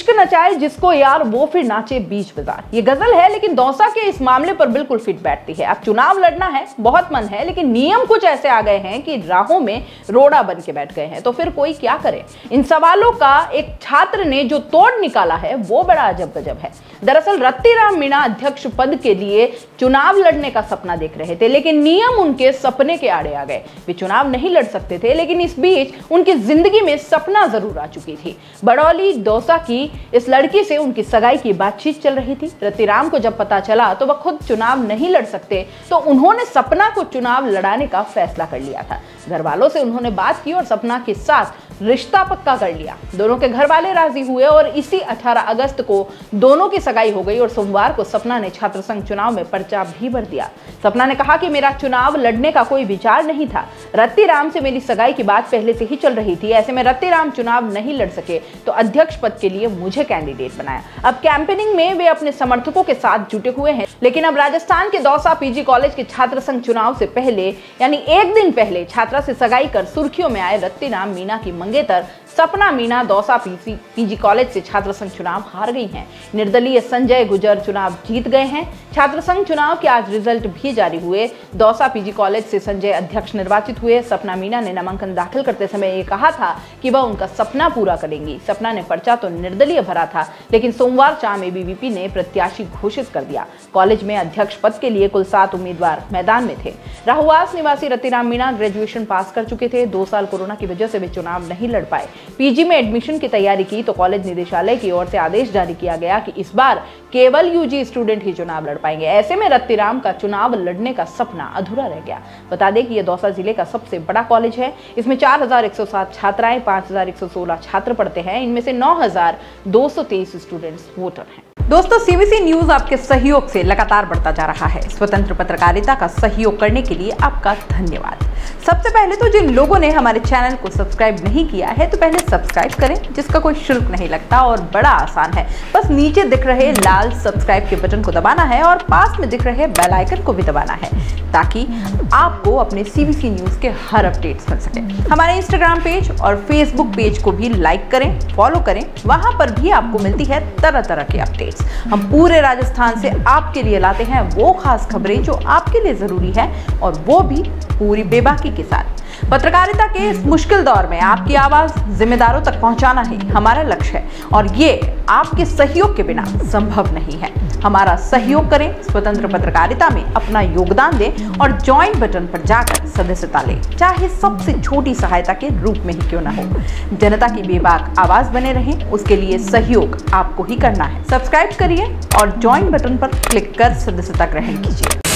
इश्क नचाए जिसको यार वो फिर नाचे बीच बाजार, ये गजल है लेकिन दौसा के इस मामले पर बिल्कुल फिट बैठती है। अब चुनाव लड़ना है, बहुत मन है, लेकिन नियम कुछ ऐसे आ गए हैं कि राहों में रोड़ा बन के बैठ गए हैं, तो फिर कोई क्या करे। इन सवालों का एक छात्र ने जो तोड़ निकाला है वो बड़ा अजब गजब है। दरअसल रत्तीराम मीणा अध्यक्ष पद के लिए चुनाव लड़ने का सपना देख रहे थे, लेकिन नियम उनके सपने के आड़े आ गए। वे चुनाव नहीं लड़ सकते थे, लेकिन इस बीच उनकी जिंदगी में सपना जरूर आ चुकी थी। बड़ौली दौसा की इस लड़की से उनकी सगाई की बातचीत चल रही थी। रत्तीराम को जब पता चला तो वह खुद चुनाव नहीं लड़ सकते, तो उन्होंने सपना को चुनाव लड़ाने का फैसला कर लिया था। घर वालों से उन्होंने बात की और सपना के साथ रिश्ता पक्का कर लिया। दोनों के घर वाले राजी हुए और इसी 18 अगस्त को दोनों की सगाई हो गई और सोमवार को सपना ने छात्र संघ चुनाव में पर्चा भी भर दिया। सपना ने कहा कि मेरा चुनाव लड़ने का कोई विचार नहीं था, रत्तीराम से मेरी सगाई की बात पहले से ही चल रही थी। ऐसे में रत्तीराम चुनाव नहीं लड़ सके तो अध्यक्ष पद के लिए मुझे कैंडिडेट बनाया। अब कैंपेनिंग में वे अपने समर्थकों के साथ जुटे हुए हैं, लेकिन अब राजस्थान के दौसा पीजी कॉलेज के छात्र संघ चुनाव से पहले यानी एक दिन पहले छात्रा से सगाई कर सुर्खियों में आए रत्तीराम मीणा की मंगेतर सपना मीणा दौसा पीजी कॉलेज से छात्र संघ चुनाव हार गई हैं। निर्दलीय संजय गुजर चुनाव जीत गए हैं। छात्र संघ चुनाव के आज रिजल्ट भी जारी हुए। दौसा पीजी कॉलेज से संजय अध्यक्ष निर्वाचित हुए। सपना मीणा ने नामांकन दाखिल करते समय ये कहा था कि वह उनका सपना पूरा करेंगी। सपना ने पर्चा तो निर्दलीय भरा था, लेकिन सोमवार शाम एबीवीपी ने प्रत्याशी घोषित कर दिया। कॉलेज में अध्यक्ष पद के लिए कुल 7 उम्मीदवार मैदान में थे। राहुआस निवासी रत्तीराम मीणा ग्रेजुएशन पास कर चुके थे। 2 साल कोरोना की वजह से वे चुनाव नहीं लड़ पाए। पीजी में एडमिशन की तैयारी की तो कॉलेज निदेशालय की ओर से आदेश जारी किया गया कि इस बार केवल यूजी स्टूडेंट ही चुनाव लड़ पाएंगे। ऐसे में रत्तीराम का चुनाव लड़ने का सपना अधूरा रह गया। बता दें कि यह दौसा जिले का सबसे बड़ा कॉलेज है। इसमें 4107 छात्राएं, 5116 छात्र पढ़ते हैं। इनमें से 9223 स्टूडेंट्स वोटर हैं। दोस्तों, सीबीसी न्यूज आपके सहयोग से लगातार बढ़ता जा रहा है। स्वतंत्र पत्रकारिता का सहयोग करने के लिए आपका धन्यवाद। सबसे पहले तो जिन लोगों ने हमारे चैनल को सब्सक्राइब नहीं किया है तो पहले सब्सक्राइब करें, जिसका कोई शुल्क नहीं लगता और बड़ा आसान है। बस नीचे दिख रहे लाल सब्सक्राइब के बटन को दबाना है और पास में दिख रहे बेल आइकन को भी दबाना है, ताकि आपको अपने सीबीसी न्यूज के हर अपडेट्स मिल सके। हमारे इंस्टाग्राम पेज और फेसबुक पेज को भी लाइक करें, फॉलो करें। वहां पर भी आपको मिलती है तरह तरह के अपडेट्स। हम पूरे राजस्थान से आपके लिए लाते हैं वो खास खबरें जो आपके लिए जरूरी है, और वो भी पूरी बेबाकी के साथ। पत्रकारिता के इस मुश्किल दौर में आपकी आवाज जिम्मेदारों तक पहुंचाना ही हमारा लक्ष्य है, और ये आपके सहयोग के बिना संभव नहीं है। हमारा सहयोग करें, स्वतंत्र पत्रकारिता में अपना योगदान दें और ज्वाइन बटन पर जाकर सदस्यता लें, चाहे सबसे छोटी सहायता के रूप में ही क्यों ना हो। जनता की बेबाक आवाज बने रहें, उसके लिए सहयोग आपको ही करना है। सब्सक्राइब करिए और ज्वाइन बटन पर क्लिक कर सदस्यता ग्रहण कीजिए।